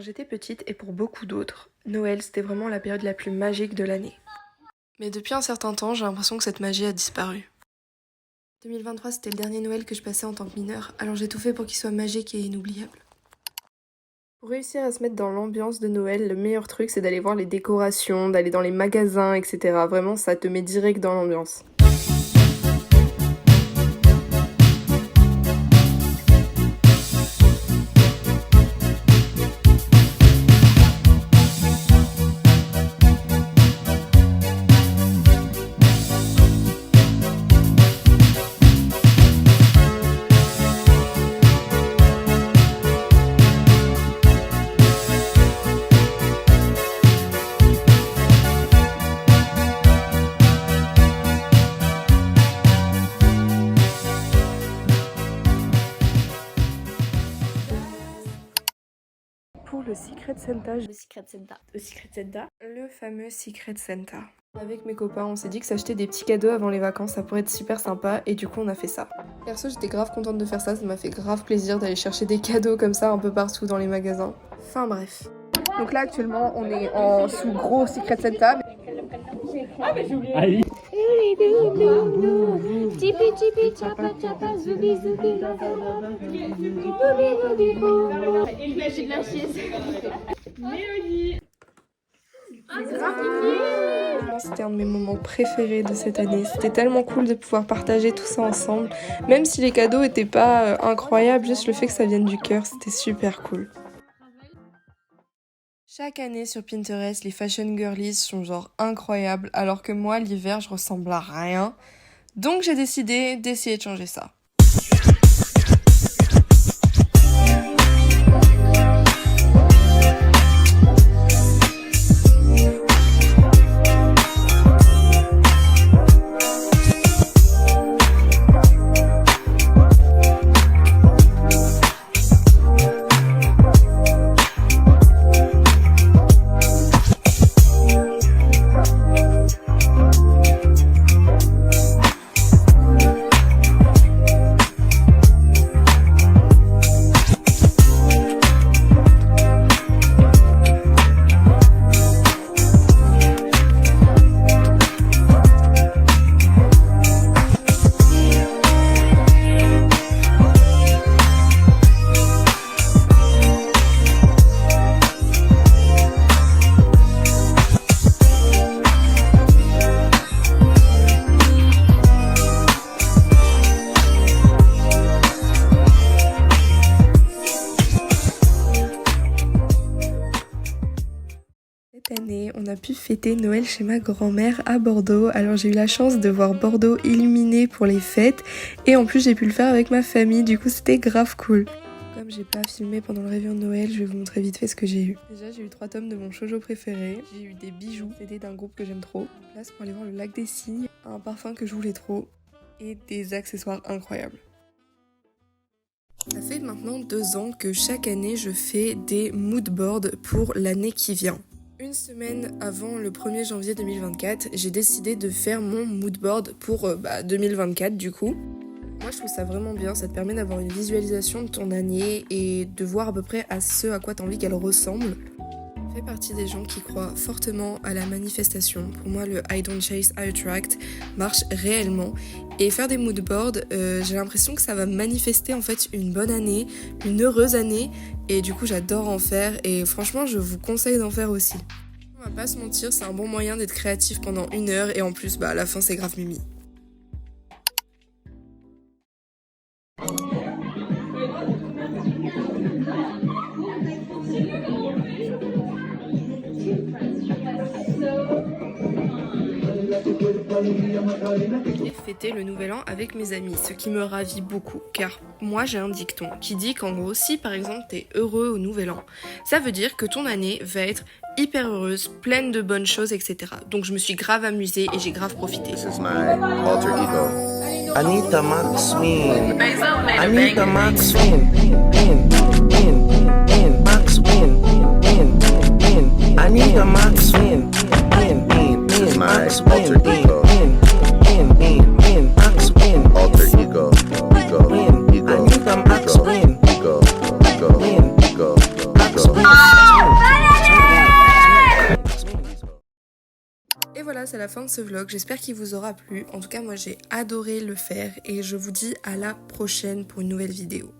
j'étais petite et pour beaucoup d'autres, Noël c'était vraiment la période la plus magique de l'année. Mais depuis un certain temps, j'ai l'impression que cette magie a disparu. 2023 c'était le dernier Noël que je passais en tant que mineure, alors j'ai tout fait pour qu'il soit magique et inoubliable. Pour réussir à se mettre dans l'ambiance de Noël, le meilleur truc c'est d'aller voir les décorations, d'aller dans les magasins, etc. Vraiment ça te met direct dans l'ambiance. Pour le Secret Santa, le fameux Secret Santa. Avec mes copains, on s'est dit que s'acheter des petits cadeaux avant les vacances, ça pourrait être super sympa et du coup on a fait ça. Perso, j'étais grave contente de faire ça m'a fait grave plaisir d'aller chercher des cadeaux comme ça un peu partout dans les magasins. Enfin bref. Donc là actuellement, on est sous gros Secret Santa. Ah mais j'ai oublié. Allez. C'était un de mes moments préférés de cette année. C'était tellement cool de pouvoir partager tout ça ensemble. Même si les cadeaux étaient pas incroyables, juste le fait que ça vienne du cœur, c'était super cool. Chaque année sur Pinterest, les fashion girlies sont genre incroyables, alors que moi, l'hiver, je ressemble à rien. Donc j'ai décidé d'essayer de changer ça. Cette année, on a pu fêter Noël chez ma grand-mère à Bordeaux. Alors j'ai eu la chance de voir Bordeaux illuminé pour les fêtes et en plus j'ai pu le faire avec ma famille, du coup c'était grave cool. Comme j'ai pas filmé pendant le réveillon de Noël, je vais vous montrer vite fait ce que j'ai eu. Déjà j'ai eu 3 tomes de mon shoujo préféré, j'ai eu des bijoux, c'était d'un groupe que j'aime trop, une place pour aller voir le lac des cygnes, un parfum que je voulais trop et des accessoires incroyables. Ça fait maintenant 2 ans que chaque année je fais des mood boards pour l'année qui vient. Une semaine avant le 1er janvier 2024, j'ai décidé de faire mon mood board pour 2024 du coup. Moi je trouve ça vraiment bien, ça te permet d'avoir une visualisation de ton année et de voir à peu près à ce à quoi tu as envie qu'elle ressemble. Je fais partie des gens qui croient fortement à la manifestation. Pour moi le I don't chase, I attract marche réellement. Et faire des mood boards, j'ai l'impression que ça va manifester en fait une bonne année, une heureuse année. Et du coup j'adore en faire et franchement je vous conseille d'en faire aussi. On va pas se mentir, c'est un bon moyen d'être créatif pendant 1 heure et en plus à la fin c'est grave mimi. J'ai fêté le nouvel an avec mes amis, ce qui me ravit beaucoup, car moi j'ai un dicton qui dit qu'en gros, si par exemple t'es heureux au nouvel an, ça veut dire que ton année va être hyper heureuse, pleine de bonnes choses, etc. Donc je me suis grave amusée et j'ai grave profité. This is my alter ego. Anita Maxwin. Anita Maxwin. Maxwin. Anita Maxwin. This is my alter ego. Alter ego. Ego. Anita Maxwin. Ego. voilà, c'est la fin de ce vlog. J'espère qu'il vous aura plu. En tout cas, moi j'ai adoré le faire et je vous dis à la prochaine pour une nouvelle vidéo.